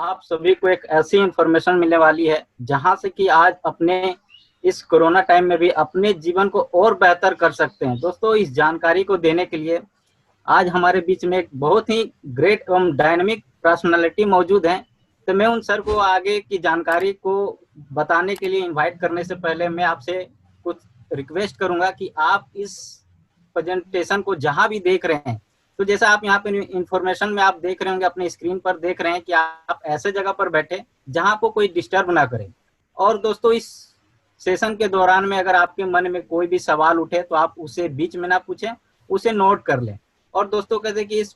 आप सभी को एक ऐसी इंफॉर्मेशन मिलने वाली है जहां से कि आज अपने इस कोरोना टाइम में भी अपने जीवन को और बेहतर कर सकते हैं। दोस्तों, इस जानकारी को देने के लिए आज हमारे बीच में एक बहुत ही ग्रेट एवं डायनामिक पर्सनालिटी मौजूद है। तो मैं उन सर को आगे की जानकारी को बताने के लिए इनवाइट करने से पहले मैं आपसे कुछ रिक्वेस्ट करूंगा कि आप इस प्रेजेंटेशन को जहां भी देख रहे हैं, तो जैसा आप यहाँ पे इंफॉर्मेशन में आप देख रहे होंगे, अपने स्क्रीन पर देख रहे हैं कि आप ऐसे जगह पर बैठे जहां आपको कोई डिस्टर्ब ना करे। और दोस्तों, इस सेशन के दौरान में अगर आपके मन में कोई भी सवाल उठे तो आप उसे बीच में ना पूछें, उसे नोट कर लें। और दोस्तों, कहते हैं कि इस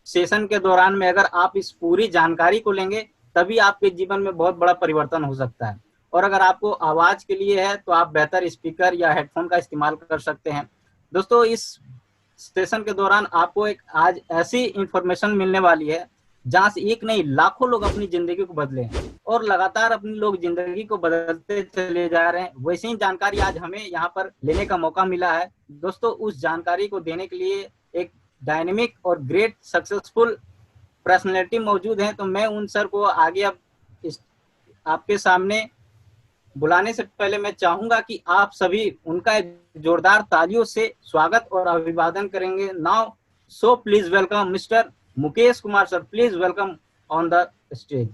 सेशन के दौरान में अगर आप इस पूरी जानकारी को लेंगे तभी आपके जीवन में बहुत बड़ा परिवर्तन हो सकता है। और अगर आपको आवाज के लिए है तो आप बेहतर स्पीकर या हेडफोन का इस्तेमाल कर सकते हैं। दोस्तों, इस सेशन के दौरान आपको एक आज ऐसी इंफॉर्मेशन मिलने वाली है जहां से एक नहीं लाखों लोग अपनी जिंदगी को बदले हैं और लगातार अपनी लोग जिंदगी को बदलते चले जा रहे हैं। वैसी ही जानकारी आज हमें यहाँ पर लेने का मौका मिला है। दोस्तों, उस जानकारी को देने के लिए एक डायनेमिक और ग्रेट सक्सेसफुल पर्सनैलिटी मौजूद है। तो मैं उन सर को आगे अब आपके सामने बुलाने से पहले मैं चाहूंगा कि आप सभी उनका एक जोरदार तालियों से स्वागत और अभिवादन करेंगे। Now so please welcome mister Mukesh Kumar sir, please welcome on the stage.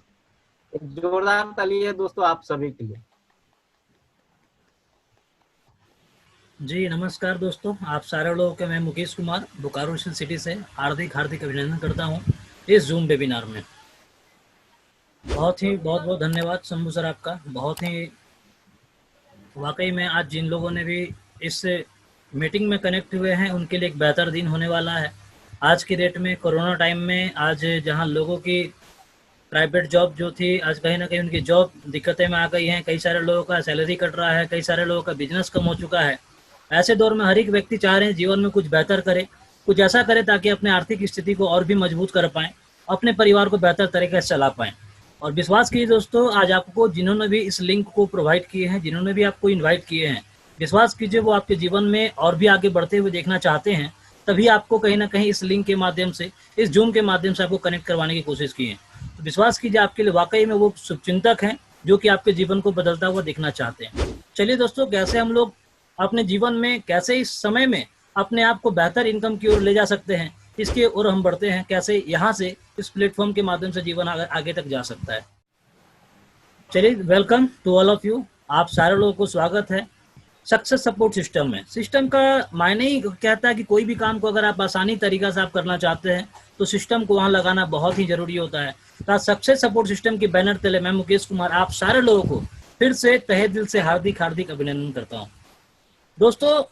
एक जोरदार ताली है दोस्तों आप सभी के लिए। जी नमस्कार दोस्तों, आप सारे लोगों के मैं मुकेश कुमार बोकारो सिटी से हार्दिक अभिनंदन करता हूं इस जूम वेबिनार में। बहुत बहुत धन्यवाद शंभू सर आपका। बहुत ही वाकई में आज जिन लोगों ने भी इस मीटिंग में कनेक्ट हुए हैं उनके लिए एक बेहतर दिन होने वाला है। आज की डेट में कोरोना टाइम में आज जहां लोगों की प्राइवेट जॉब जो थी, आज कहीं ना कहीं उनकी जॉब दिक्कतें में आ गई हैं। कई सारे लोगों का सैलरी कट रहा है, कई सारे लोगों का बिजनेस कम हो चुका है। ऐसे दौर में हर एक व्यक्ति चाह रहे हैं जीवन में कुछ बेहतर करे, कुछ ऐसा करे ताकि अपने आर्थिक स्थिति को और भी मजबूत कर पाएँ, अपने परिवार को बेहतर तरीके से चला पाएँ। और विश्वास कीजिए दोस्तों, आज आपको जिन्होंने भी इस लिंक को प्रोवाइड किए हैं, जिन्होंने भी आपको इनवाइट किए हैं, विश्वास कीजिए वो आपके जीवन में और भी आगे बढ़ते हुए देखना चाहते हैं। तभी आपको कहीं ना कहीं इस लिंक के माध्यम से, इस जूम के माध्यम से आपको कनेक्ट करवाने की कोशिश की है। तो विश्वास कीजिए आपके लिए वाकई में वो शुभचिंतक हैं जो कि आपके जीवन को बदलता हुआ देखना चाहते हैं। चलिए दोस्तों, कैसे हम लोग अपने जीवन में, कैसे इस समय में अपने आप को बेहतर इनकम की ओर ले जा सकते हैं, इसके ओर हम बढ़ते हैं। कैसे यहाँ से इस प्लेटफॉर्म के माध्यम से जीवन आगे तक जा सकता है। चलिए, welcome to all of you. आप सारे लोगों को स्वागत है सक्सेस सपोर्ट सिस्टम में। सिस्टम का मायने ही कहता है कि कोई भी काम को अगर आप आसानी तरीका से आप करना चाहते हैं तो सिस्टम को वहाँ लगाना बहुत ही जरूरी होता है। तो सक्सेस सपोर्ट सिस्टम के बैनर तले मैं मुकेश कुमार आप सारे लोगों को फिर से तहे दिल से हार्दिक अभिनंदन करता हूँ। दोस्तों,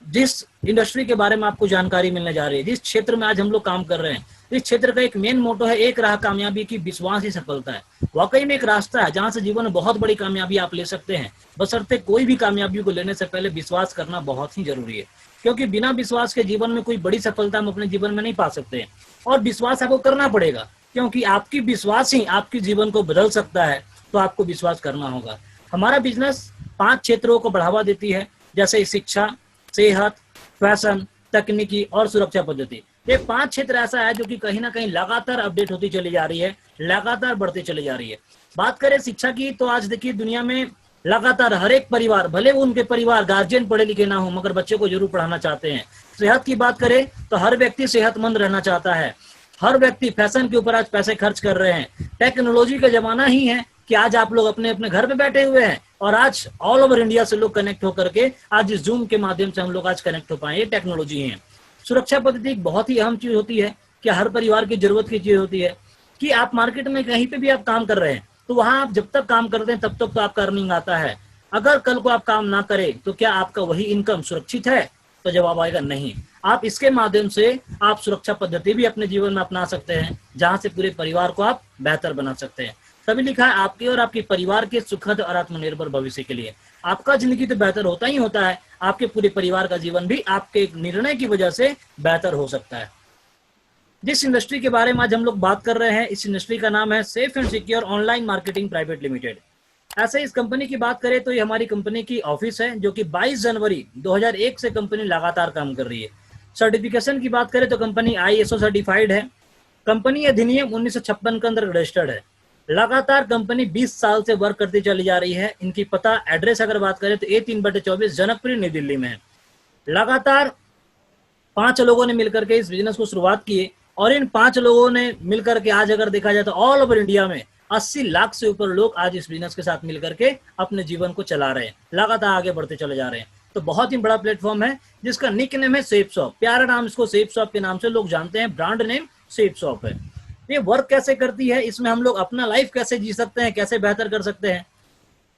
जिस इंडस्ट्री के बारे में आपको जानकारी मिलने जा रही है, जिस क्षेत्र में आज हम लोग काम कर रहे हैं, इस क्षेत्र का एक मेन मोटो है, एक राह कामयाबी की, विश्वास ही सफलता है। वाकई में एक रास्ता है जहां से जीवन में बहुत बड़ी कामयाबी आप ले सकते हैं। बशर्ते कोई भी कामयाबी को लेने से पहले विश्वास करना बहुत ही जरूरी है, क्योंकि बिना विश्वास के जीवन में कोई बड़ी सफलता हम अपने जीवन में नहीं पा सकते हैं। और विश्वास आपको करना पड़ेगा, क्योंकि आपकी विश्वास ही आपके जीवन को बदल सकता है। तो आपको विश्वास करना होगा। हमारा बिजनेस 5 क्षेत्रों को बढ़ावा देती है, जैसे शिक्षा, सेहत, फैशन, तकनीकी और सुरक्षा पद्धति। ये 5 क्षेत्र ऐसा है जो कि कहीं ना कहीं लगातार अपडेट होती चली जा रही है, लगातार बढ़ती चली जा रही है। बात करें शिक्षा की, तो आज देखिए दुनिया में लगातार हर एक परिवार, भले वो उनके परिवार गार्जियन पढ़े लिखे ना हो, मगर बच्चे को जरूर पढ़ाना चाहते हैं। सेहत की बात करें तो हर व्यक्ति सेहतमंद रहना चाहता है। हर व्यक्ति फैशन के ऊपर आज पैसे खर्च कर रहे हैं। टेक्नोलॉजी का जमाना ही है कि आज आप लोग अपने अपने घर पे बैठे हुए हैं और आज ऑल ओवर इंडिया से लोग कनेक्ट होकर के आज इस जूम के माध्यम से हम लोग आज कनेक्ट हो पाए। ये टेक्नोलॉजी है। सुरक्षा पद्धति एक बहुत ही अहम चीज होती है कि हर परिवार की जरूरत की चीज होती है कि आप मार्केट में कहीं पे भी आप काम कर रहे हैं तो वहां आप जब तक काम करते हैं तब तक तो आपका अर्निंग आता है। अगर कल को आप काम ना करें तो क्या आपका वही इनकम सुरक्षित है? तो जवाब आएगा नहीं। आप इसके माध्यम से आप सुरक्षा पद्धति भी अपने जीवन में अपना सकते हैं, जहां से पूरे परिवार को आप बेहतर बना सकते हैं। तभी लिखा है आपके और आपके परिवार के सुखद और आत्मनिर्भर भविष्य के लिए। आपका जिंदगी तो बेहतर होता ही होता है, आपके पूरे परिवार का जीवन भी आपके निर्णय की वजह से बेहतर हो सकता है। जिस इंडस्ट्री के बारे में आज हम लोग बात कर रहे हैं, इस इंडस्ट्री का नाम है safe and secure online marketing private limited. ऐसे इस कंपनी की बात करें तो ये हमारी कंपनी की ऑफिस है, जो कि 22 जनवरी 2001 से कंपनी लगातार काम कर रही है। सर्टिफिकेशन की बात करें तो कंपनी ISO सर्टिफाइड है। कंपनी अधिनियम 1956 के अंदर रजिस्टर्ड है। लगातार कंपनी 20 साल से वर्क करती चली जा रही है। इनकी पता एड्रेस अगर बात करें तो A3/24 जनकपुरी नई दिल्ली में है। लगातार 5 लोगों ने मिलकर के इस बिजनेस को शुरुआत की और इन 5 लोगों ने मिलकर के आज अगर देखा जाए तो ऑल ओवर इंडिया में 80 लाख से ऊपर लोग आज इस बिजनेस के साथ मिलकर के अपने जीवन को चला रहे हैं, लगातार आगे बढ़ते चले जा रहे हैं। तो बहुत ही बड़ा प्लेटफॉर्म है जिसका निक नेम है सेफ शॉप। प्यारा नाम इसको सेफ शॉप के नाम से लोग जानते हैं, ब्रांड नेम सेफ शॉप है। ये वर्क कैसे करती है, इसमें हम लोग अपना लाइफ कैसे जी सकते हैं, कैसे बेहतर कर सकते हैं।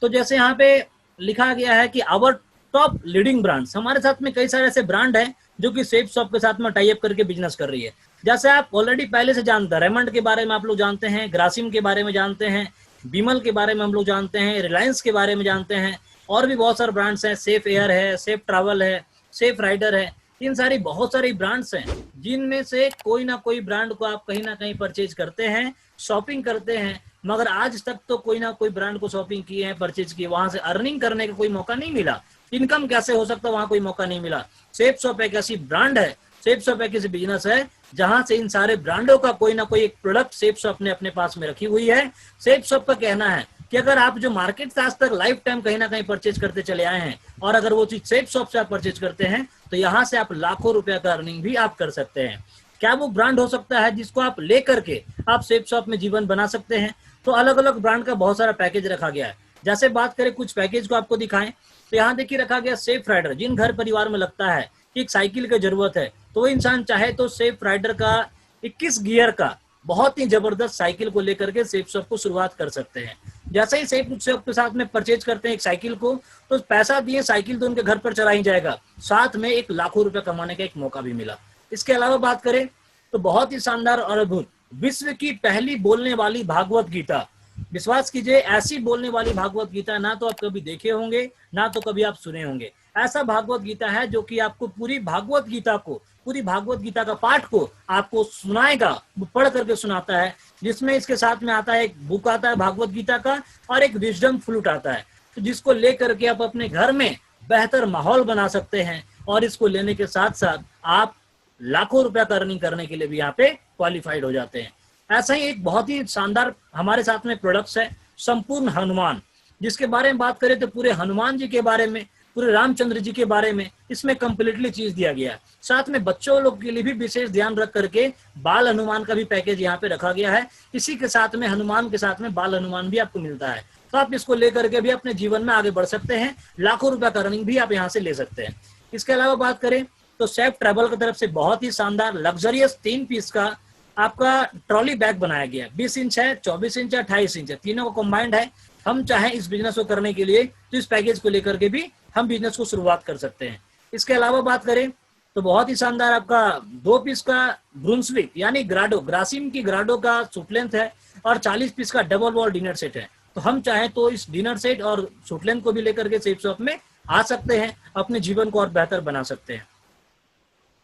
तो जैसे यहाँ पे लिखा गया है कि आवर टॉप लीडिंग ब्रांड्स, हमारे साथ में कई सारे ऐसे ब्रांड हैं जो कि सेफ शॉप के साथ में टाई अप करके बिजनेस कर रही है। जैसे आप ऑलरेडी पहले से जानते हैं, रेमंड के बारे में आप लोग जानते हैं, ग्रासिम के बारे में जानते हैं, बीमल के बारे में हम लोग जानते हैं, रिलायंस के बारे में जानते हैं, और भी बहुत सारे ब्रांड्स हैं, सेफ एयर है, सेफ ट्रैवल है, सेफ राइडर है। इन सारी बहुत सारी ब्रांड्स हैं जिनमें से कोई ना कोई ब्रांड को आप कहीं ना कहीं परचेज करते हैं, शॉपिंग करते हैं, मगर आज तक तो कोई ना कोई ब्रांड को शॉपिंग किए हैं, परचेज किए, वहां से अर्निंग करने का कोई मौका नहीं मिला, इनकम कैसे हो सकता है, वहां कोई मौका नहीं मिला। सेफ शॉप एक ऐसी ब्रांड है, सेफ शॉप एक ऐसी बिजनेस है जहां से इन सारे ब्रांडों का कोई ना कोई एक प्रोडक्ट सेफ शॉप ने अपने पास में रखी हुई है। सेफ शॉप का कहना है कि अगर आप जो मार्केट से आज तक लाइफ टाइम कहीं ना कहीं परचेज करते चले आए हैं और अगर वो चीज सेफ शॉप से आप परचेज करते हैं तो यहाँ से आप लाखों रुपया का अर्निंग भी आप कर सकते हैं। क्या वो ब्रांड हो सकता है जिसको आप लेकर के आप सेफ शॉप में जीवन बना सकते हैं? तो अलग अलग ब्रांड का बहुत सारा पैकेज रखा गया है। जैसे बात करें कुछ पैकेज को आपको दिखाएं तो यहाँ देखिए रखा गया सेफ राइडर। जिन घर परिवार में लगता है कि एक साइकिल की जरूरत है तो वो इंसान चाहे तो सेफ राइडर का 21 गियर का बहुत ही जबरदस्त साइकिल को लेकर के सेफ शॉप को शुरुआत कर सकते हैं। जैसे ही सेफ शॉप के साथ में परचेज करते हैं एक साइकिल को, तो पैसा दिए साइकिल तो उनके घर पर चला ही जाएगा, साथ में एक लाखों रुपए कमाने का एक मौका भी मिला। इसके अलावा बात करें तो बहुत ही शानदार और अद्भुत विश्व की पहली बोलने वाली भागवत गीता। विश्वास कीजिए ऐसी बोलने वाली भागवत गीता ना तो आप कभी देखे होंगे ना तो कभी आप सुने होंगे। ऐसा भागवत गीता है जो कि आपको पूरी भागवत गीता का पाठ को आपको सुनाएगा, वो पढ़ करके सुनाता है, जिसमें इसके साथ में आता है एक बुक आता है भागवत गीता का और एक विजडम फ्लूट आता है, तो जिसको लेकर के आप अपने घर में बेहतर माहौल बना सकते हैं और इसको लेने के साथ साथ आप लाखों रुपया का अर्निंग करने के लिए भी यहाँ पे क्वालिफाइड हो जाते हैं। ऐसा ही एक बहुत ही शानदार हमारे साथ में प्रोडक्ट्स है संपूर्ण हनुमान, जिसके बारे में बात करें तो पूरे हनुमान जी के बारे में, पूरे रामचंद्र जी के बारे में इसमें कंप्लीटली चीज दिया गया है। साथ में बच्चों लोग के लिए भी विशेष ध्यान रख करके बाल हनुमान का भी पैकेज यहाँ पे रखा गया है। इसी के साथ में हनुमान के साथ में बाल हनुमान भी आपको मिलता है, तो आप इसको लेकर के भी अपने जीवन में आगे बढ़ सकते हैं, लाखों रुपया का अर्निंग भी आप यहाँ से ले सकते हैं। इसके अलावा बात करें तो सेफ ट्रैवल की तरफ से बहुत ही शानदार लग्जरियस 3 पीस का आपका ट्रॉली बैग बनाया गया है। 20 इंच है, 24 इंच है, 28 इंच है, तीनों का कम्बाइंड है। हम चाहें इस बिजनेस को करने के लिए तो इस पैकेज को लेकर के भी हम बिजनेस को शुरुआत कर सकते हैं। इसके अलावा बात करें तो बहुत ही शानदार आपका 2 पीस का ब्रुंसविक यानी ग्राडो, ग्रासिम की ग्राडो का सूट लेंथ है और 40 पीस का डबल वॉल डिनर सेट है। तो हम चाहें तो इस डिनर सेट और सूट लेंथ को भी लेकर के सेफ शॉप में आ सकते हैं, अपने जीवन को और बेहतर बना सकते हैं।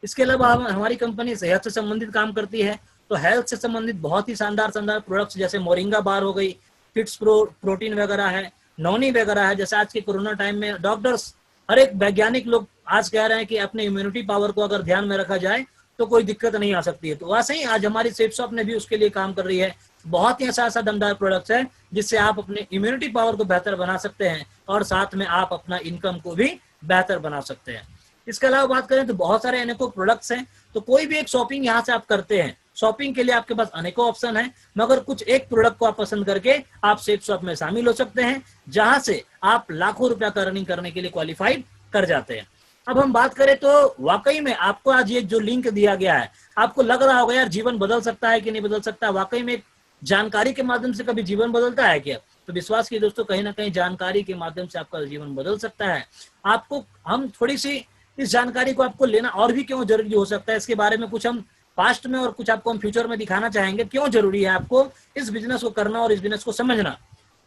इसके अलावा हमारी कंपनी सेहत से संबंधित काम करती है, तो हेल्थ से संबंधित बहुत ही शानदार प्रोडक्ट्स जैसे मोरिंगा बार हो गई, फिट्स प्रोटीन वगैरह है, नौनी वगैरह है। जैसे आज के कोरोना टाइम में डॉक्टर्स, हर एक वैज्ञानिक लोग आज कह रहे हैं कि अपने इम्यूनिटी पावर को अगर ध्यान में रखा जाए तो कोई दिक्कत नहीं आ सकती है। तो वैसे ही आज हमारी सेफ शॉप ने भी उसके लिए काम कर रही है। बहुत ही ऐसा दमदार प्रोडक्ट्स है जिससे आप अपने इम्यूनिटी पावर को बेहतर बना सकते हैं और साथ में आप अपना इनकम को भी बेहतर बना सकते हैं। इसके अलावा बात करें तो बहुत सारे अनेकों प्रोडक्ट्स हैं, तो कोई भी एक शॉपिंग यहाँ से आप करते हैं, शॉपिंग के लिए आपके पास अनेकों ऑप्शन है, मगर कुछ एक प्रोडक्ट को आप पसंद करके आप सेफ शॉप में शामिल हो सकते हैं, जहां से आप लाखों रुपया का अर्निंग करने के लिए क्वालिफाइड कर जाते हैं। अब हम बात करें तो वाकई में आपको आज ये जो लिंक दिया गया है, आपको लग रहा होगा यार जीवन बदल सकता है कि नहीं बदल सकता। वाकई में जानकारी के माध्यम से कभी जीवन बदलता है क्या? तो विश्वास कीजिए दोस्तों, कहीं ना कहीं जानकारी के माध्यम से आपका जीवन बदल सकता है। आपको हम थोड़ी सी इस जानकारी को आपको लेना और भी क्यों जरूरी हो सकता है, इसके बारे में कुछ हम पास्ट में और कुछ आपको हम फ्यूचर में दिखाना चाहेंगे क्यों जरूरी है आपको इस बिजनेस को करना और इस बिजनेस को समझना।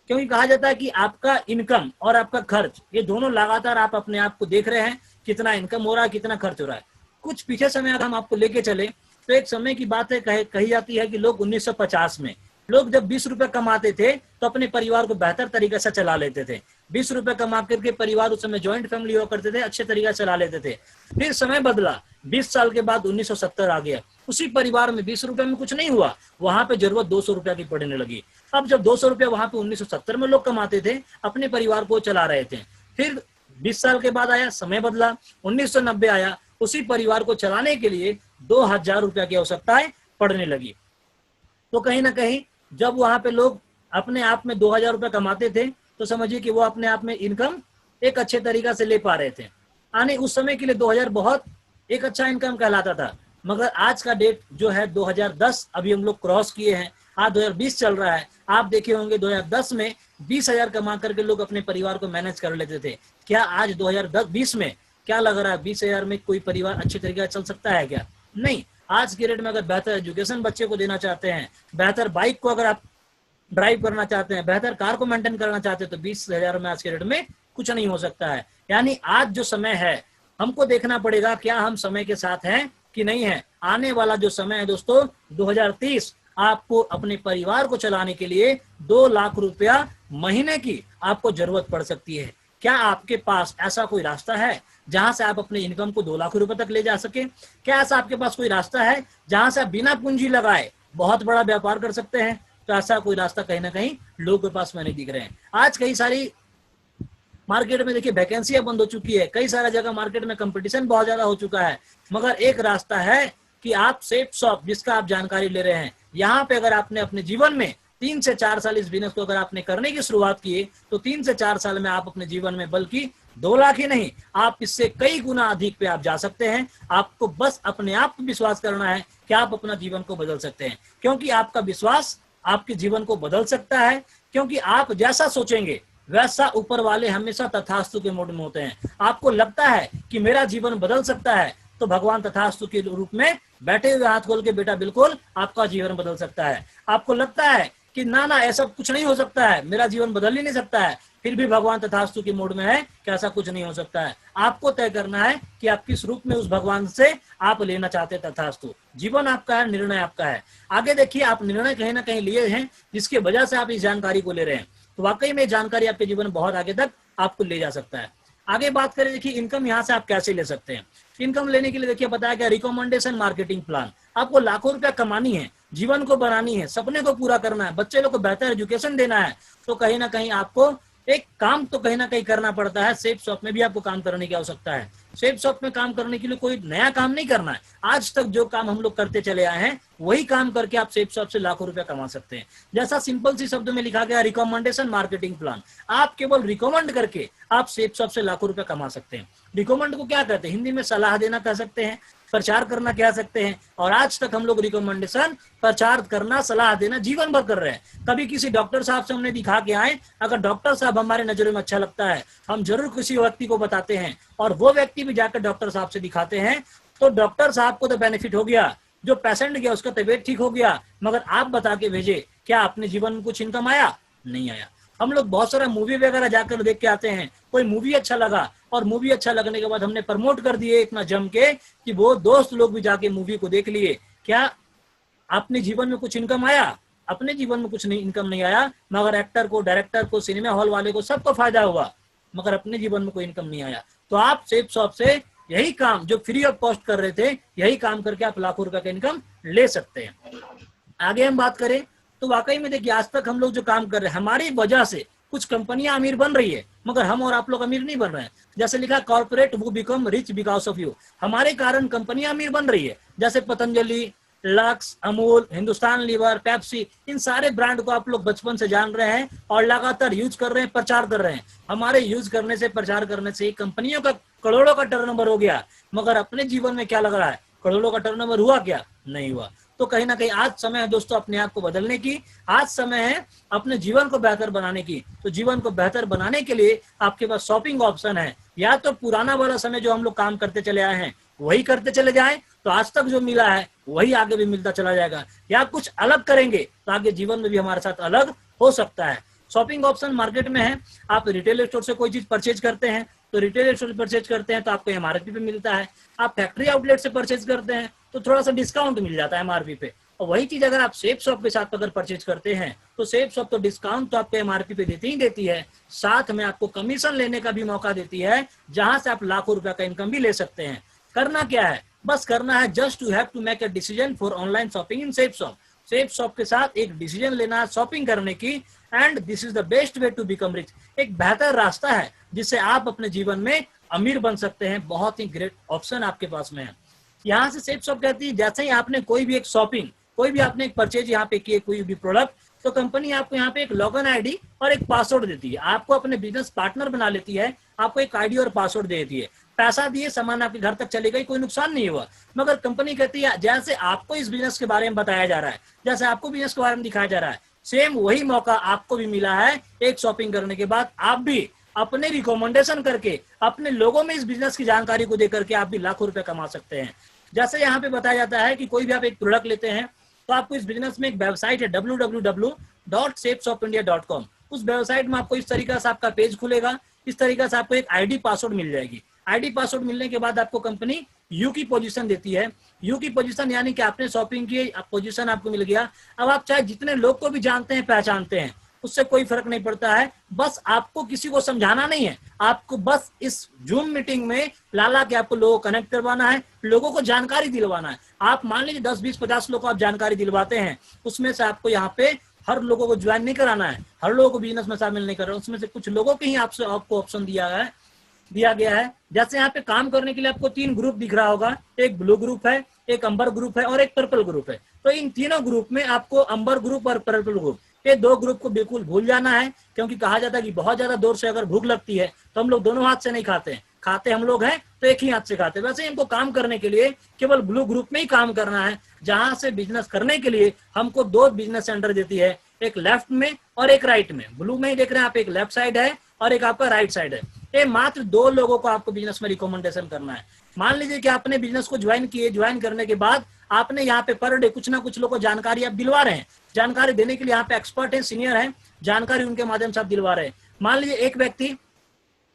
क्योंकि कहा जाता है कि आपका इनकम और आपका खर्च ये दोनों लगातार आप अपने आप को देख रहे हैं, कितना इनकम हो रहा है, कितना खर्च हो रहा है। कुछ पीछे समय अगर हम आपको लेके चले तो एक समय की बात है, कही जाती है कि लोग 1950 में लोग जब 20 रुपए कमाते थे तो अपने परिवार को बेहतर तरीके से चला लेते थे। 20 रुपए कमा करके परिवार उस समय ज्वाइंट फैमिली हुआ करते थे, अच्छे तरीके से चला लेते थे। फिर समय बदला, 20 साल के बाद 1970 आ गया, उसी परिवार में 20 रुपए में कुछ नहीं हुआ, वहां पे जरूरत 200 रुपया की पड़ने लगी। अब जब 200 रुपया वहां पे 1970 में लोग कमाते थे, अपने परिवार को चला रहे थे, फिर 20 साल के बाद आया, समय बदला, 1990 आया, उसी परिवार को चलाने के लिए 2000 रुपया की आवश्यकताएं पड़ने लगी। तो कहीं ना कहीं जब वहां पे लोग अपने आप में 2000 रुपया कमाते थे, तो समझिए कि वो अपने आप में इनकम एक अच्छे तरीका से ले पा रहे थे। यानी उस समय के लिए 2000 बहुत एक अच्छा इनकम कहलाता था। मगर आज का डेट जो है 2010, अभी हम लोग क्रॉस किए हैं, आज 2020 चल रहा है। आप देखे होंगे 2010 में 20,000 कमा करके लोग अपने परिवार को मैनेज कर लेते थे। क्या आज 2020 में क्या लग रहा है 20,000 में कोई परिवार अच्छे तरीके से चल सकता है क्या? नहीं। आज के डेट में अगर बेहतर एजुकेशन बच्चे को देना चाहते हैं, बेहतर बाइक को अगर आप ड्राइव करना चाहते हैं, बेहतर कार को मेंटेन करना चाहते हैं, तो 20,000 में आज के डेट में कुछ नहीं हो सकता है। यानी आज जो समय है, हमको देखना पड़ेगा क्या हम समय के साथ हैं कि नहीं है। आने वाला जो समय है दोस्तों 2030, आपको अपने परिवार को चलाने के लिए 2 लाख रुपया महीने की आपको जरूरत पड़ सकती है। क्या आपके पास ऐसा कोई रास्ता है जहां से आप अपने इनकम को 2 लाख रुपए तक ले जा सके? क्या ऐसा आपके पास कोई रास्ता है जहां से आप बिना पूंजी लगाए बहुत बड़ा व्यापार कर सकते हैं? तो ऐसा कोई रास्ता कहीं ना कहीं लोगों के पास में नहीं दिख रहे हैं। आज कई सारी मार्केट में देखिए वैकेंसियां बंद हो चुकी है, कई सारा जगह मार्केट में कंपटीशन बहुत ज्यादा हो चुका है, मगर एक रास्ता है कि आप सेफ शॉप, जिसका आप जानकारी ले रहे हैं, यहाँ पे अगर आपने अपने जीवन में 3 से 4 साल इस बिजनेस को अगर आपने करने की शुरुआत की, तो 3 से 4 साल में आप अपने जीवन में बल्कि 2 लाख ही नहीं, आप इससे कई गुना अधिक पे आप जा सकते हैं। आपको बस अपने आप पर विश्वास करना है कि आप अपना जीवन को बदल सकते हैं, क्योंकि आपका विश्वास आपके जीवन को बदल सकता है। क्योंकि आप जैसा सोचेंगे वैसा ऊपर वाले हमेशा तथास्तु के मोड में होते हैं। आपको लगता है कि मेरा जीवन बदल सकता है, तो भगवान तथास्तु के रूप में बैठे हुए हाथ खोल के बेटा बिल्कुल आपका जीवन बदल सकता है। आपको लगता है कि ना ना ऐसा कुछ नहीं हो सकता है, मेरा जीवन बदल ही नहीं सकता है, फिर भी भगवान तथास्तु के मोड में है कि ऐसा कुछ नहीं हो सकता है। आपको तय करना है कि आप किस रूप में उस भगवान से आप लेना चाहते हैं तथास्तु। जीवन आपका है, निर्णय आपका है। आगे देखिए, आप निर्णय कहीं ना कहीं लिए हैं जिसकी वजह से आप इस जानकारी को ले रहे हैं, तो वाकई में जानकारी आपके जीवन में बहुत आगे तक आपको ले जा सकता है। आगे बात करें, देखिए इनकम यहाँ से आप कैसे ले सकते हैं। इनकम लेने के लिए देखिए बताया गया रिकमेंडेशन मार्केटिंग प्लान। आपको लाखों रुपया कमानी है, जीवन को बनानी है, सपने को पूरा करना है, बच्चे लोग को बेहतर एजुकेशन देना है, तो कहीं ना कहीं आपको एक काम तो कहीं ना कहीं करना पड़ता है। सेफ शॉप में भी आपको काम करने की आवश्यकता है। सेफ शॉप में काम करने के लिए कोई नया काम नहीं करना है। आज तक जो काम हम लोग करते चले आए हैं वही काम करके आप सेफ शॉप से लाखों रुपया कमा सकते हैं। जैसा सिंपल सी शब्द में लिखा गया रिकमेंडेशन मार्केटिंग प्लान, आप केवल रिकमेंड करके आप सेफ शॉप से लाखों रुपया कमा सकते हैं। रिकमेंड को क्या कहते हैं? हिंदी में सलाह देना कह सकते हैं, प्रचार करना कह सकते हैं। और आज तक हम लोग रिकमेंडेशन, प्रचार करना, सलाह देना जीवन भर कर रहे हैं। कभी किसी डॉक्टर साहब से हमने दिखा के आए, अगर डॉक्टर साहब हमारे नजरों में अच्छा लगता है, हम जरूर किसी व्यक्ति को बताते हैं, और वो व्यक्ति भी जाकर डॉक्टर साहब से दिखाते हैं, तो डॉक्टर साहब को तो बेनिफिट हो गया, जो पेशेंट गया उसका तबीयत ठीक हो गया। मगर आप बता के भेजे, क्या अपने जीवन में कुछ इनकम आया? नहीं आया। हम लोग बहुत सारा मूवी वगैरह जाकर देख के आते हैं, कोई मूवी अच्छा लगा, और मूवी अच्छा लगने के बाद हमने प्रमोट कर दिए इतना जम के कि वो दोस्त लोग भी जाके मूवी को देख लिए। क्या अपने जीवन में कुछ इनकम आया? अपने जीवन में कुछ नहीं, इनकम नहीं आया, मगर एक्टर को, डायरेक्टर को, सिनेमा हॉल वाले को, सबको फायदा हुआ, मगर अपने जीवन में कोई इनकम नहीं आया। तो आप सेफ शॉप से यही काम जो फ्री ऑफ कॉस्ट कर रहे थे, यही काम करके आप लाखों रुपए का इनकम ले सकते हैं। आगे हम बात करें तो वाकई में देखिए, आज तक हम लोग जो काम कर रहे हैं, हमारी वजह से कुछ कंपनियां अमीर बन रही है, मगर हम और आप लोग अमीर नहीं बन रहे हैं। जैसे लिखा कॉर्पोरेट वो become rich because of you, हमारे कारण कंपनियां अमीर बन रही है। जैसे Patanjali, Lux, Amul, Hindustan Lever, Pepsi, इन सारे ब्रांड को आप लोग बचपन से जान रहे हैं और लगातार यूज कर रहे हैं, प्रचार कर रहे हैं। हमारे यूज करने से, प्रचार करने से कंपनियों का करोड़ों का टर्नओवर हो गया, मगर अपने जीवन में क्या लग रहा है? करोड़ों का टर्नओवर हुआ क्या? नहीं हुआ। तो कहीं ना कहीं आज समय है दोस्तों अपने आप को बदलने की, आज समय है अपने जीवन को बेहतर बनाने की। तो जीवन को बेहतर बनाने के लिए आपके पास शॉपिंग ऑप्शन है। या तो पुराना वाला समय जो हम लोग काम करते चले आए हैं वही करते चले जाएं, तो आज तक जो मिला है वही आगे भी मिलता चला जाएगा, या कुछ अलग करेंगे तो आगे जीवन में भी हमारे साथ अलग हो सकता है। शॉपिंग ऑप्शन मार्केट में है। आप रिटेल स्टोर से कोई चीज परचेज करते हैं तो रिटेल स्टोर से परचेज करते हैं तो आपको एमआरपी पे मिलता है। आप फैक्ट्री आउटलेट से परचेज करते हैं तो थोड़ा सा डिस्काउंट मिल जाता है एमआरपी पे। और वही चीज अगर आप सेफ शॉप के साथ अगर परचेज करते हैं तो सेफ शॉप तो डिस्काउंट तो आपको एमआरपी पे देती ही देती है, साथ में आपको कमीशन लेने का भी मौका देती है, जहां से आप लाखों रुपया का इनकम भी ले सकते हैं। करना क्या है? बस करना है just you have to make a decision for online shopping in safe shop. Safe shop के साथ एक डिसीजन लेना है शॉपिंग करने की, and this is the best way to become rich. एक बेहतर रास्ता है जिससे आप अपने जीवन में अमीर बन सकते हैं। बहुत ही ग्रेट ऑप्शन आपके पास में है। यहाँ से सेफ शॉप कहती है जैसे ही आपने कोई भी एक शॉपिंग, कोई भी आपने एक परचेज यहाँ पे किए, कोई भी प्रोडक्ट, तो कंपनी आपको यहाँ पे एक लॉगिन आईडी और एक पासवर्ड देती है। आपको अपने बिजनेस पार्टनर बना लेती है, आपको एक आईडी और पासवर्ड दे देती है। पैसा दिए, सामान आपके घर तक चलेगा, कोई नुकसान नहीं हुआ। मगर कंपनी कहती है जैसे आपको इस बिजनेस के बारे में बताया जा रहा है, जैसे आपको बिजनेस के बारे में दिखाया जा रहा है, सेम वही मौका आपको भी मिला है। एक शॉपिंग करने के बाद आप भी अपने रिकमेंडेशन करके, अपने लोगों में इस बिजनेस की जानकारी को देकर के आप भी लाखों रुपए कमा सकते हैं। जैसे यहाँ पे बताया जाता है कि कोई भी आप एक प्रोडक्ट लेते हैं तो आपको इस बिजनेस में एक वेबसाइट है www.safeshopindia.com। उस वेबसाइट में आपको इस तरीके से आपका पेज खुलेगा, इस तरीके से आपको एक आईडी पासवर्ड मिल जाएगी। आईडी पासवर्ड मिलने के बाद आपको कंपनी यू की पोजीशन देती है। यू की पोजीशन यानी कि आपने शॉपिंग की, पोजीशन आपको मिल गया। अब आप चाहे जितने लोग को भी जानते हैं, पहचानते हैं, उससे कोई फर्क नहीं पड़ता है। बस आपको किसी को समझाना नहीं है, आपको बस इस जूम मीटिंग में लाला के आपको लोगों को कनेक्ट करवाना है, लोगों को जानकारी दिलवाना है। आप मान लीजिए 10, 20, 50 लोगों को आप जानकारी दिलवाते हैं, उसमें से आपको यहाँ पे हर लोगों को ज्वाइन नहीं कराना है, हर लोगों को बिजनेस में शामिल नहीं करना, उसमें से कुछ लोगों के ही आपको ऑप्शन दिया गया है। जैसे यहाँ पे काम करने के लिए आपको 3 ग्रुप दिख रहा होगा, एक ब्लू ग्रुप है, एक अंबर ग्रुप है और एक पर्पल ग्रुप है। तो इन तीनों ग्रुप में आपको अंबर ग्रुप और पर्पल ग्रुप, ये 2 ग्रुप को बिल्कुल भूल जाना है, क्योंकि कहा जाता है कि बहुत ज्यादा जोर से अगर भूख लगती है तो हम लोग दोनों हाथ से नहीं खाते हैं, खाते हम लोग हैं तो एक ही हाथ से खाते हैं। वैसे इनको काम करने के लिए केवल ब्लू ग्रुप में ही काम करना है, जहां से बिजनेस करने के लिए हमको 2 बिजनेस सेंटर देती है, एक लेफ्ट में और एक राइट में। ब्लू में ही देख रहे हैं आप, एक लेफ्ट साइड है और एक आपका राइट साइड है। ये मात्र 2 लोगों को आपको बिजनेस में रिकमेंडेशन करना है। मान लीजिए कि आपने बिजनेस को ज्वाइन किए, ज्वाइन करने के बाद आपने यहाँ पे पर डे कुछ ना कुछ लोगों को जानकारी आप दिलवा रहे हैं। जानकारी देने के लिए यहाँ पे एक्सपर्ट है, सीनियर है, जानकारी उनके माध्यम से आप दिलवा रहे हैं। मान लीजिए एक व्यक्ति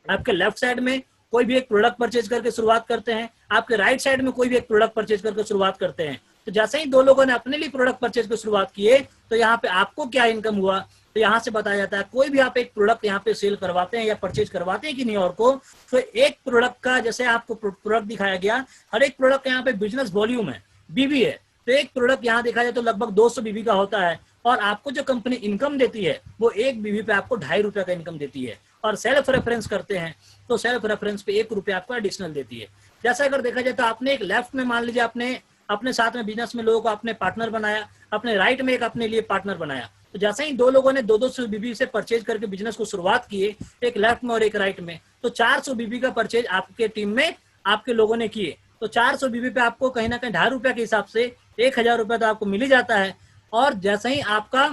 आपके लेफ्ट साइड में कोई भी एक प्रोडक्ट परचेज करके शुरुआत करते हैं, आपके राइट साइड में कोई भी एक प्रोडक्ट परचेज करके शुरुआत करते हैं। तो जैसे ही 2 लोगों ने अपने लिए प्रोडक्ट परचेज की शुरुआत किए, तो यहाँ पे आपको क्या इनकम हुआ, तो यहाँ से बताया जाता है कोई भी आप एक प्रोडक्ट यहाँ पे सेल करवाते हैं या परचेज करवाते हैं कि नहीं और को, तो एक प्रोडक्ट का जैसे आपको प्रोडक्ट दिखाया गया, हर एक प्रोडक्ट यहाँ पे बिजनेस वॉल्यूम है, बीबी है, तो एक प्रोडक्ट यहाँ देखा जाए तो लगभग 200 बीबी का होता है। और आपको जो कंपनी इनकम देती है वो एक बीबी पे आपको 2.5 रुपए का इनकम देती है। और सेल्फ रेफरेंस करते हैं तो सेल्फ रेफरेंस पे 1 रुपया आपको एडिशनल देती है। जैसा अगर देखा जाए तो आपने एक लेफ्ट में मान लीजिए आपने अपने साथ में बिजनेस में लोगों को आपने पार्टनर बनाया, अपने राइट में एक अपने लिए पार्टनर बनाया। तो जैसे ही 2 लोगों ने 200 बीबी से परचेज करके बिजनेस को शुरुआत किए, एक लेफ्ट में और एक राइट में, तो 400 बीबी का परचेज आपके टीम में आपके लोगों ने किए। तो 400 बीबी पे आपको कहीं ना कहीं 2.5 रुपया के हिसाब से 1000 रुपया तो आपको मिल ही जाता है। और जैसे ही आपका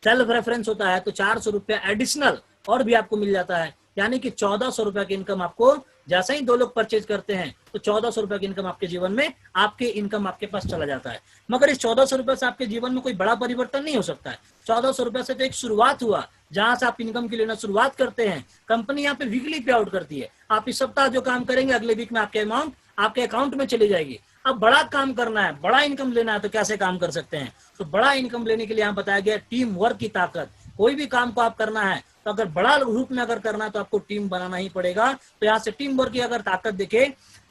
सेल्फ रेफरेंस होता है तो 400 रुपया एडिशनल और भी आपको मिल जाता है, यानी कि 1400 रुपया की इनकम आपको जैसे ही 2 लोग परचेज करते हैं तो 1400 रुपया की इनकम आपके जीवन में, आपके इनकम आपके पास चला जाता है। मगर इस 1400 रुपये से आपके जीवन में कोई बड़ा परिवर्तन नहीं हो सकता है। 1400 रुपये से तो एक शुरुआत हुआ, जहां से आप इनकम की लेना शुरुआत करते हैं। कंपनी यहाँ पे वीकली पे आउट करती है, आप इस सप्ताह जो काम करेंगे अगले वीक में आपके अमाउंट आपके अकाउंट में चली जाएगी। अब बड़ा काम करना है, बड़ा इनकम लेना है, तो कैसे काम कर सकते हैं? तो बड़ा इनकम लेने के लिए यहाँ बताया गया टीम वर्क की ताकत। कोई भी काम को आप करना है तो अगर बड़ा रूप में अगर करना है तो आपको टीम बनाना ही पड़ेगा। तो यहाँ से टीम वर्क की अगर ताकत देखे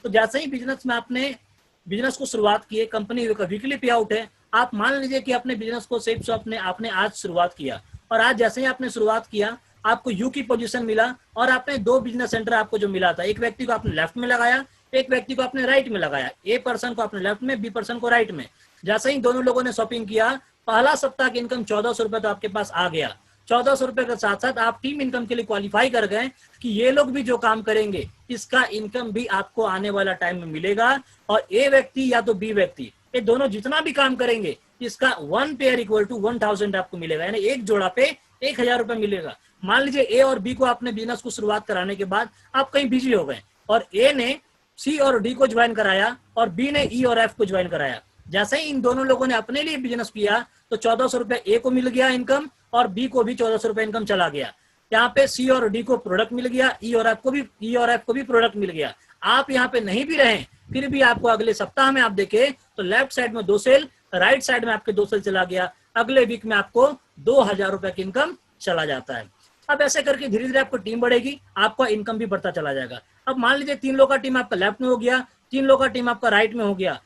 तो जैसे ही बिजनेस में आपने बिजनेस को शुरुआत की है, कंपनी का वीकली पे आउट है। आप मान लीजिए कि अपने बिजनेस को सेफ शॉप ने आपने आज शुरुआत किया, और आज जैसे ही आपने शुरुआत किया आपको यू की पोजीशन मिला, और आपने 2 बिजनेस सेंटर आपको जो मिला था, एक व्यक्ति को आपने लेफ्ट में लगाया, एक व्यक्ति को आपने राइट में लगाया। ए पर्सन को आपने लेफ्ट में, बी पर्सन को राइट में। जैसे ही दोनों लोगों ने शॉपिंग किया, पहला सप्ताह की इनकम 1400 रुपए तो आपके पास आ गया। 1400 रुपए के साथ साथ आप टीम इनकम के लिए क्वालिफाई कर गए कि ये लोग भी जो काम करेंगे इसका इनकम भी आपको आने वाला टाइम में मिलेगा। और ए व्यक्ति या तो बी व्यक्ति, ये दोनों जितना भी काम करेंगे इसका 1 पेयर इक्वल टू 1000 आपको मिलेगा, यानी एक जोड़ा पे 1000 रुपए मिलेगा। मान लीजिए ए और बी को आपने बिजनेस को शुरुआत कराने के बाद आप कहीं बिजी हो गए, और ए ने सी और डी को ज्वाइन कराया और बी ने ई और एफ को ज्वाइन कराया। जैसे ही इन दोनों लोगों ने अपने लिए बिजनेस किया तो 1400 रुपए ए को मिल गया इनकम, और बी को भी 1400 रुपए इनकम चला गया। यहाँ पे सी और डी को प्रोडक्ट मिल गया, ई और एफ को भी प्रोडक्ट मिल गया। आप यहाँ पे नहीं भी रहे फिर भी आपको अगले सप्ताह में आप देखें तो लेफ्ट साइड में 2 सेल, राइट साइड में आपके 2 सेल चला गया। अगले वीक में आपको 2000 रुपए की इनकम चला जाता है। अब ऐसे करके धीरे धीरे आपको टीम बढ़ेगी, आपका इनकम भी बढ़ता चला जाएगा। अब मान लीजिए 3 लोग का टीम आपका लेफ्ट में हो गया, तीन लोग का टीम आपका राइट में हो गया,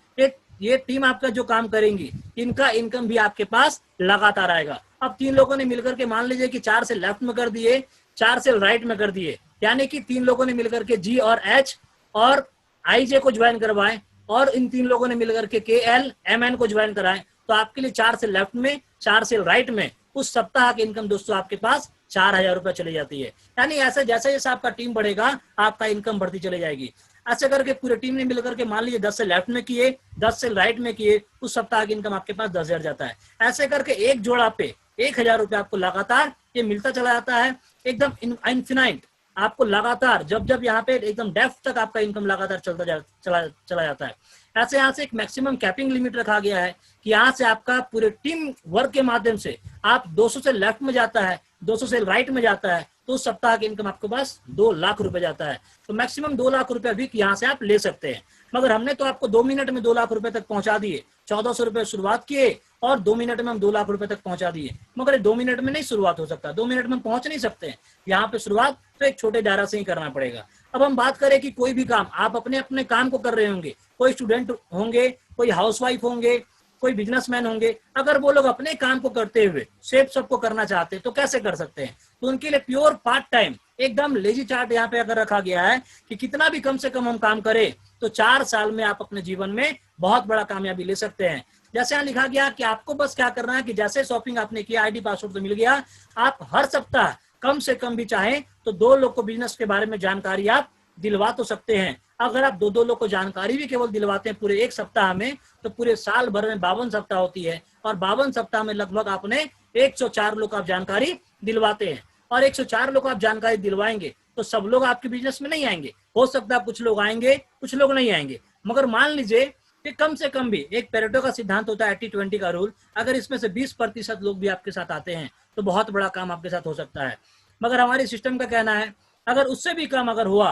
ये टीम आपका जो काम करेंगी, इनका इनकम भी आपके पास लगातार आएगा। अब तीन लोगों ने मिलकर के मान लीजिए कि 4 से लेफ्ट में कर दिए, 4 से राइट में कर दिए, यानी कि तीन लोगों ने मिलकर के जी और एच और आई जे को ज्वाइन करवाए, और इन तीन लोगों ने मिलकर के के एल एम एन को ज्वाइन कराए, तो आपके लिए 4 से लेफ्ट में, 4 से राइट में उस सप्ताह की इनकम दोस्तों आपके पास 4,000 रुपए चली जाती है। यानी ऐसे जैसे जैसे आपका टीम बढ़ेगा आपका इनकम बढ़ती चली जाएगी। ऐसे करके पूरी टीम ने मिलकर के मान लीजिए 10 से लेफ्ट में किए, 10 से राइट में किए, उस सप्ताह की इनकम आपके पास 10,000 जाता है। ऐसे करके एक जोड़ा पे 1,000 रुपए आपको लगातार ये मिलता चला जाता है, एकदम इनफिनाइट आपको लगातार, जब जब यहाँ पे एकदम डेप्थ तक आपका इनकम लगातार चला जाता है। ऐसे यहाँ से एक मैक्सिमम कैपिंग लिमिट रखा गया है कि यहाँ से आपका पूरे टीम वर्क के माध्यम से आप 200 से लेफ्ट में जाता है, 200 से राइट में जाता है, तो उस सप्ताह की इनकम आपके पास 2 लाख रुपए जाता है। तो मैक्सिमम 2 लाख रुपए वीक यहाँ से आप ले सकते हैं। मगर हमने तो आपको 2 मिनट में 2 लाख रुपए तक पहुंचा दिए, 1400 रुपए शुरुआत किए और 2 मिनट में हम 2 लाख रुपए तक पहुंचा दिए। मगर 2 मिनट में नहीं शुरुआत हो सकता, 2 मिनट में पहुंच नहीं सकते हैं। यहाँ पे शुरुआत तो एक छोटे दायरा से ही करना पड़ेगा। अब हम बात करें कि कोई भी काम आप अपने अपने काम को कर रहे होंगे, कोई स्टूडेंट होंगे, कोई हाउसवाइफ होंगे, कोई बिजनेसमैन होंगे, अगर वो लोग अपने काम को करते हुए सेफ सबको करना चाहते हैं तो कैसे कर सकते हैं? तो उनके लिए प्योर पार्ट टाइम एकदम लेजी चार्ट यहाँ पे अगर रखा गया है कि कितना भी कम से कम हम काम करें तो 4 साल में आप अपने जीवन में बहुत बड़ा कामयाबी ले सकते हैं। जैसे यहाँ लिखा गया कि आपको बस क्या करना है कि जैसे शॉपिंग आपने किया, आईडी पासवर्ड तो मिल गया, आप हर सप्ताह कम से कम भी चाहें तो 2 लोग को बिजनेस के बारे में जानकारी आप दिलवा तो सकते हैं। अगर आप 2 लोग को जानकारी भी केवल दिलवाते हैं पूरे 1 सप्ताह में, तो पूरे साल भर में 52 सप्ताह होती है, और 52 सप्ताह में लगभग आपने 104 लोग आप जानकारी दिलवाते हैं। और 104 लोग आप जानकारी दिलवाएंगे तो सब लोग आपके बिजनेस में नहीं आएंगे, हो सकता है कुछ लोग आएंगे, कुछ लोग नहीं आएंगे। मगर मान लीजिए कि कम से कम भी, एक पेरेटो का सिद्धांत होता है 80-20 का रूल, अगर इसमें से 20% लोग भी आपके साथ आते हैं तो बहुत बड़ा काम आपके साथ हो सकता है। मगर हमारे सिस्टम का कहना है अगर उससे भी कम अगर हुआ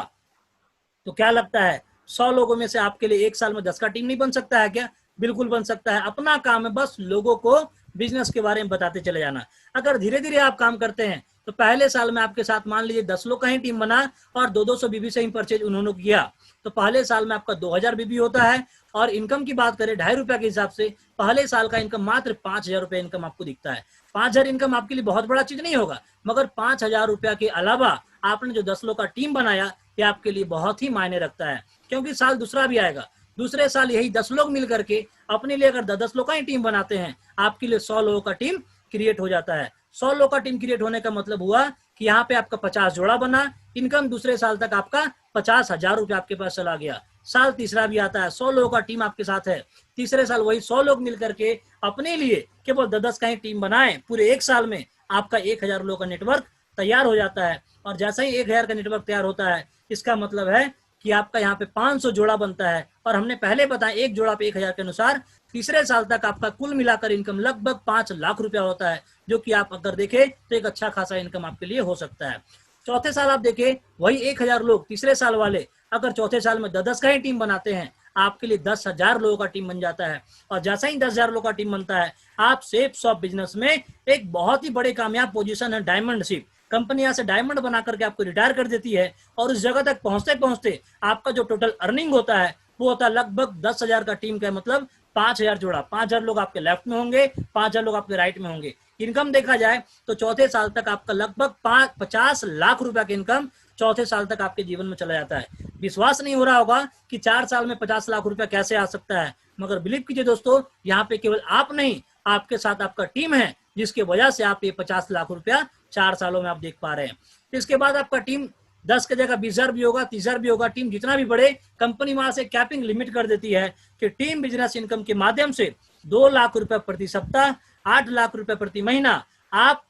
तो क्या लगता है 100 लोगों में से आपके लिए 1 साल में 10 का टीम नहीं बन सकता है क्या? बिल्कुल बन सकता है। अपना काम है बस लोगों को बिजनेस के बारे में बताते चले जाना। अगर धीरे धीरे आप काम करते हैं तो पहले साल में आपके साथ मान लीजिए 10 लोग का ही टीम बना और 200 बीबी से ही परचेज उन्होंने किया, तो पहले साल में आपका 2000 बीबी होता है। और इनकम की बात करें 2.5 रुपया के हिसाब से, पहले साल का इनकम मात्र 5,000 रुपये इनकम आपको दिखता है। 5,000 इनकम आपके लिए बहुत बड़ा चीज नहीं होगा, मगर 5,000 रुपया के अलावा आपने जो 10 लोग का टीम बनाया ये आपके लिए बहुत ही मायने रखता है, क्योंकि साल दूसरा भी आएगा। दूसरे साल यही 10 लोग मिल करके अपने लिए अगर 10 लोग का ही टीम बनाते हैं, आपके लिए 100 लोगों का टीम क्रिएट हो जाता है। 100 लोगों का टीम क्रिएट होने का मतलब हुआ कि यहाँ पे आपका 50 जोड़ा बना, इनकम दूसरे साल तक आपका 50,000 रुपया आपके पास चला गया। साल तीसरा भी आता है, 100 लोगों का टीम आपके साथ है, तीसरे साल वही 100 लोग मिल करके अपने लिए केवल 10 का ही टीम बनाए, पूरे 1 साल में आपका 1,000 लोगों का नेटवर्क तैयार हो जाता है। और जैसा ही 1,000 का नेटवर्क तैयार होता है, इसका मतलब है कि आपका यहाँ पे 500 जोड़ा बनता है। और हमने पहले बताया 1 जोड़ा पे 1,000 के अनुसार तीसरे साल तक आपका कुल मिलाकर इनकम लगभग 5 लाख रुपया होता है, जो कि आप अगर देखें तो एक अच्छा खासा इनकम आपके लिए हो सकता है। चौथे साल आप देखें वही 1,000 लोग तीसरे साल वाले अगर चौथे साल में 10 का ही टीम बनाते हैं, आपके लिए 10,000 लोगों का टीम बन जाता है। और जैसा ही 10,000 लोगों का टीम बनता है, आप सेफ शॉप बिजनेस में एक बहुत ही बड़े कामयाब पोजीशन है डायमंड शिप। कंपनी यहाँ से डायमंड बना करके आपको रिटायर कर देती है, और उस जगह तक पहुंचते पहुंचते आपका जो टोटल अर्निंग होता है वो होता है लगभग 10,000 का टीम का मतलब 5,000 जोड़ा। 5,000 लोग आपके लेफ्ट में होंगे, 5,000 लोग आपके राइट में होंगे। इनकम देखा जाए तो चौथे साल तक आपका लगभग 50 लाख रुपया का इनकम चौथे साल तक आपके जीवन में चला जाता है। विश्वास नहीं हो रहा होगा कि 4 साल में 50 लाख रुपया कैसे आ सकता है, मगर बिलीव कीजिए दोस्तों, यहाँ पे केवल आप नहीं, आपके साथ आपका टीम है, जिसके वजह से आप ये 50 लाख रुपया 4 सालों में आप देख पा रहे हैं। इसके बाद आपका टीम 10 की जगह 20,000 भी होगा, 30,000 भी होगा। टीम जितना भी बढ़े, कंपनी वहां से कैपिंग लिमिट कर देती है कि टीम बिजनेस इनकम के माध्यम से 2 लाख रुपए प्रति सप्ताह, 8 लाख रुपए प्रति महीना आप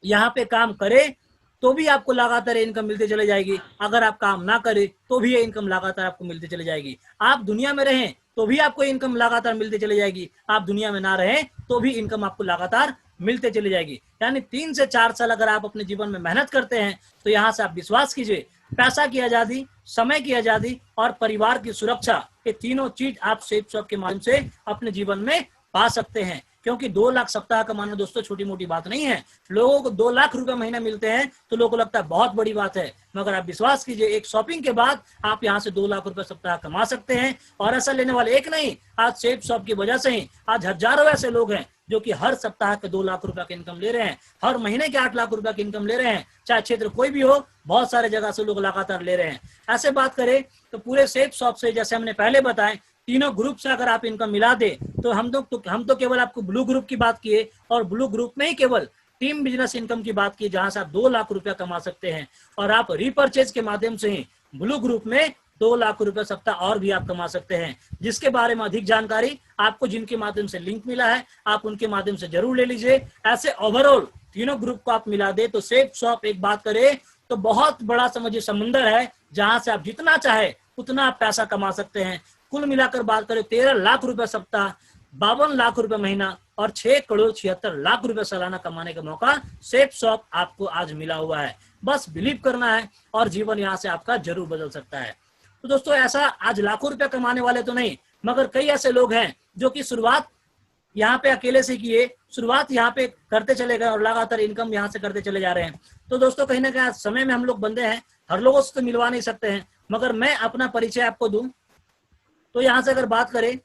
यहाँ पे काम करें तो भी आपको लगातार इनकम मिलती चली जाएगी। अगर आप काम ना करें तो भी ये इनकम लगातार आपको मिलती चली जाएगी। आप दुनिया में रहें तो भी आपको इनकम लगातार मिलती चली जाएगी, आप दुनिया में ना रहें तो भी इनकम आपको लगातार मिलते चली जाएगी। यानी 3 से 4 साल अगर आप अपने जीवन में मेहनत करते हैं तो यहाँ से आप विश्वास कीजिए, पैसा की आजादी, समय की आजादी और परिवार की सुरक्षा, ये तीनों चीज आप सेफ शॉप के माध्यम से अपने जीवन में पा सकते हैं। क्योंकि 2 लाख सप्ताह कमाना दोस्तों छोटी मोटी बात नहीं है। लोगों को 2 लाख रुपए महीना मिलते हैं तो लोगों को लगता है बहुत बड़ी बात है, मगर आप विश्वास कीजिए एक शॉपिंग के बाद आप यहाँ से 2 लाख रुपए सप्ताह कमा सकते हैं। और ऐसा लेने वाले एक नहीं, आज सेफ शॉप की वजह से ही आज हजारों ऐसे लोग हैं जो कि हर सप्ताह के 2 लाख रुपए की इनकम ले रहे हैं, हर महीने के 8 लाख रुपए की इनकम ले रहे हैं, चाहे क्षेत्र कोई भी हो, बहुत सारे जगह से लोग लगातार ले रहे हैं। ऐसे बात करें तो पूरे सेफ शॉप से जैसे हमने पहले बताए तीनों ग्रुप से अगर आप इनकम मिला दे तो हम तो केवल आपको ब्लू ग्रुप की बात किए, और ब्लू ग्रुप में ही केवल टीम बिजनेस इनकम की बात की जहां से आप 2 लाख रुपया कमा सकते हैं। और आप रीपर्चेज के माध्यम से ही ब्लू ग्रुप में 2 लाख रुपए सप्ताह और भी आप कमा सकते हैं, जिसके बारे में अधिक जानकारी आपको जिनके माध्यम से लिंक मिला है आप उनके माध्यम से जरूर ले लीजिए। ऐसे ओवरऑल तीनों ग्रुप को आप मिला दे तो सेफ शॉप एक बात करें तो बहुत बड़ा समझिए समुंदर है जहां से आप जितना चाहे उतना आप पैसा कमा सकते हैं। कुल मिलाकर बात करें 13 लाख रुपए सप्ताह, 52 लाख रुपए महीना और 6 करोड़ 76 लाख रुपए सालाना कमाने का मौका सेफ शॉप आपको आज मिला हुआ है। बस बिलीव करना है और जीवन यहाँ से आपका जरूर बदल सकता है। तो दोस्तों ऐसा आज लाखों रुपए कमाने वाले तो नहीं, मगर कई ऐसे लोग हैं जो कि शुरुआत यहाँ पे अकेले से किए, शुरुआत यहाँ पे करते चले गए और लगातार इनकम यहाँ से करते चले जा रहे हैं। तो दोस्तों कहीं ना कहीं समय में हम लोग बंदे हैं, हर लोगों से तो मिलवा नहीं सकते हैं, मगर मैं अपना परिचय आपको दूं तो यहाँ से अगर बात करें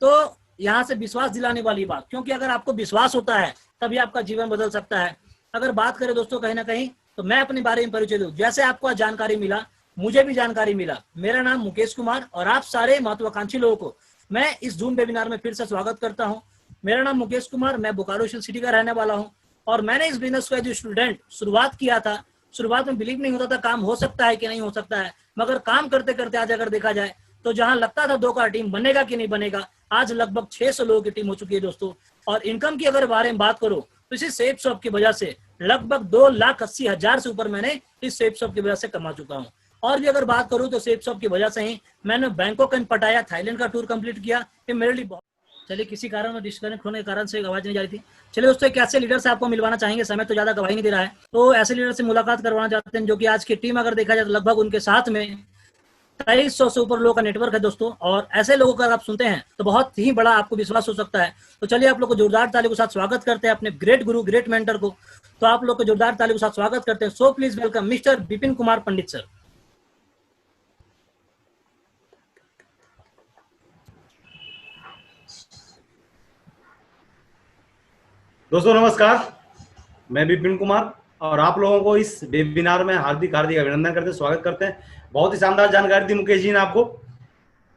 तो यहाँ से विश्वास दिलाने वाली बात, क्योंकि अगर आपको विश्वास होता है तभी आपका जीवन बदल सकता है। अगर बात करें दोस्तों कहीं ना कहीं तो मैं अपने बारे में परिचय दूं, जैसे आपको आज जानकारी मिला मुझे भी जानकारी मिला। मेरा नाम मुकेश कुमार और आप सारे महत्वाकांक्षी लोगों को मैं इस जूम वेबिनार में फिर से स्वागत करता हूं। मेरा नाम मुकेश कुमार, मैं बोकारो सिटी का रहने वाला हूं और मैंने इस बिजनेस को एज स्टूडेंट शुरुआत किया था। शुरुआत में बिलीव नहीं होता था काम हो सकता है कि नहीं हो सकता है, मगर काम करते करते आज अगर देखा जाए तो जहां लगता था 2 का टीम बनेगा कि नहीं बनेगा, आज लगभग 600 लोगों की टीम हो चुकी है दोस्तों। और इनकम की अगर बारे में बात करो तो इसी सेफ शॉप की वजह से लगभग 2,80,000 से ऊपर मैंने इस सेफ शॉप की वजह से कमा चुका हूँ। और भी अगर बात करूं तो सेफ शॉप की वजह से ही मैंने बैंकॉक एंड पटाया थाईलैंड का टूर कंप्लीट किया। ये मेरे लिए बहुत चलिए किसी कारण में डिस्कनेक्ट होने के कारण से आवाज नहीं जा रही थी। चलिए दोस्तों एक ऐसे लीडर से आपको मिलवाना चाहेंगे, समय तो ज्यादा गवाही नहीं दे रहा है, तो ऐसे लीडर से मुलाकात करवाना चाहते हैं जो कि आज की टीम अगर देखा जाए तो लगभग उनके साथ में 2300 से ऊपर लोगों का नेटवर्क है दोस्तों। और ऐसे लोगों का अगर आप सुनते हैं तो बहुत ही बड़ा आपको विश्वास हो सकता है। तो चलिए आप लोग को जोरदार ताली के साथ स्वागत करते हैं अपने ग्रेट गुरु ग्रेट मेंटर को। तो आप लोग को जोरदार ताली के साथ स्वागत करते हैं। So please welcome mister Vipin Kumar Pandit sir. दोस्तों नमस्कार, मैं विपिन कुमार और आप लोगों को इस वेबिनार में हार्दिक अभिनंदन करते हैं, स्वागत करते हैं। बहुत ही शानदार जानकारी दी मुकेश जी ने आपको।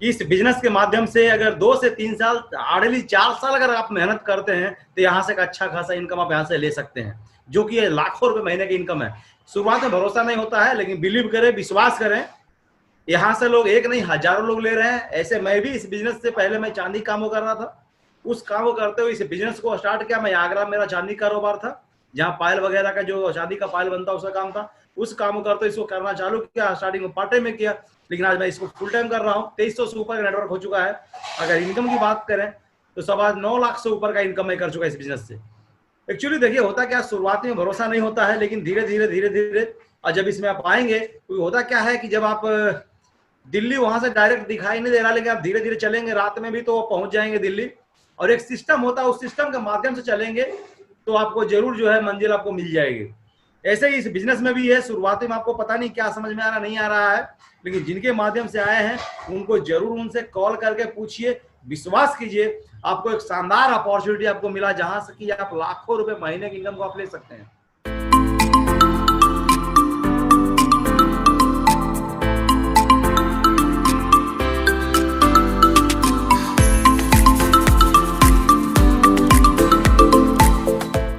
इस बिजनेस के माध्यम से अगर 2 से 3 साल, हार्डली 4 साल अगर आप मेहनत करते हैं तो यहाँ से एक अच्छा खासा इनकम आप यहाँ से ले सकते हैं, जो कि लाखों रुपए महीने की इनकम है। शुरुआत में भरोसा नहीं होता है, लेकिन बिलीव करें, विश्वास करें, यहाँ से लोग एक नहीं हजारों लोग ले रहे हैं। ऐसे मैं भी इस बिजनेस से पहले मैं चांदी काम कर रहा था, उस काम को करते हुए इस बिजनेस को स्टार्ट किया। मैं आगरा मेरा चांदी कारोबार था, जहाँ पायल वगैरह का जो चांदी का पायल बनता है उसका काम था। उस काम को करते इसको करना चालू किया, स्टार्टिंग में पार्ट टाइम में किया, लेकिन आज मैं इसको फुल टाइम कर रहा हूँ। 2300 से ऊपर का नेटवर्क हो चुका है। अगर इनकम की बात करें तो सब आज 9 लाख से ऊपर का इनकम मैं कर चुका इस बिजनेस से। एक्चुअली देखिए होता क्या, शुरुआत में भरोसा नहीं होता है, लेकिन धीरे धीरे और जब इसमें आप आएंगे तो होता क्या है कि जब आप दिल्ली वहां से डायरेक्ट दिखाई नहीं दे रहा, लेकिन आप धीरे धीरे चलेंगे, रात में भी तो पहुंच जाएंगे दिल्ली। और एक सिस्टम होता है, उस सिस्टम के माध्यम से चलेंगे तो आपको जरूर जो है मंजिल आपको मिल जाएगी। ऐसे ही इस बिजनेस में भी है, शुरुआती में आपको पता नहीं क्या समझ में आ रहा नहीं आ रहा है, लेकिन जिनके माध्यम से आए हैं उनको जरूर उनसे कॉल करके पूछिए, विश्वास कीजिए, आपको एक शानदार अपॉर्चुनिटी आपको मिला जहां से कि आप लाखों रुपए महीने की इनकम को आप ले सकते हैं।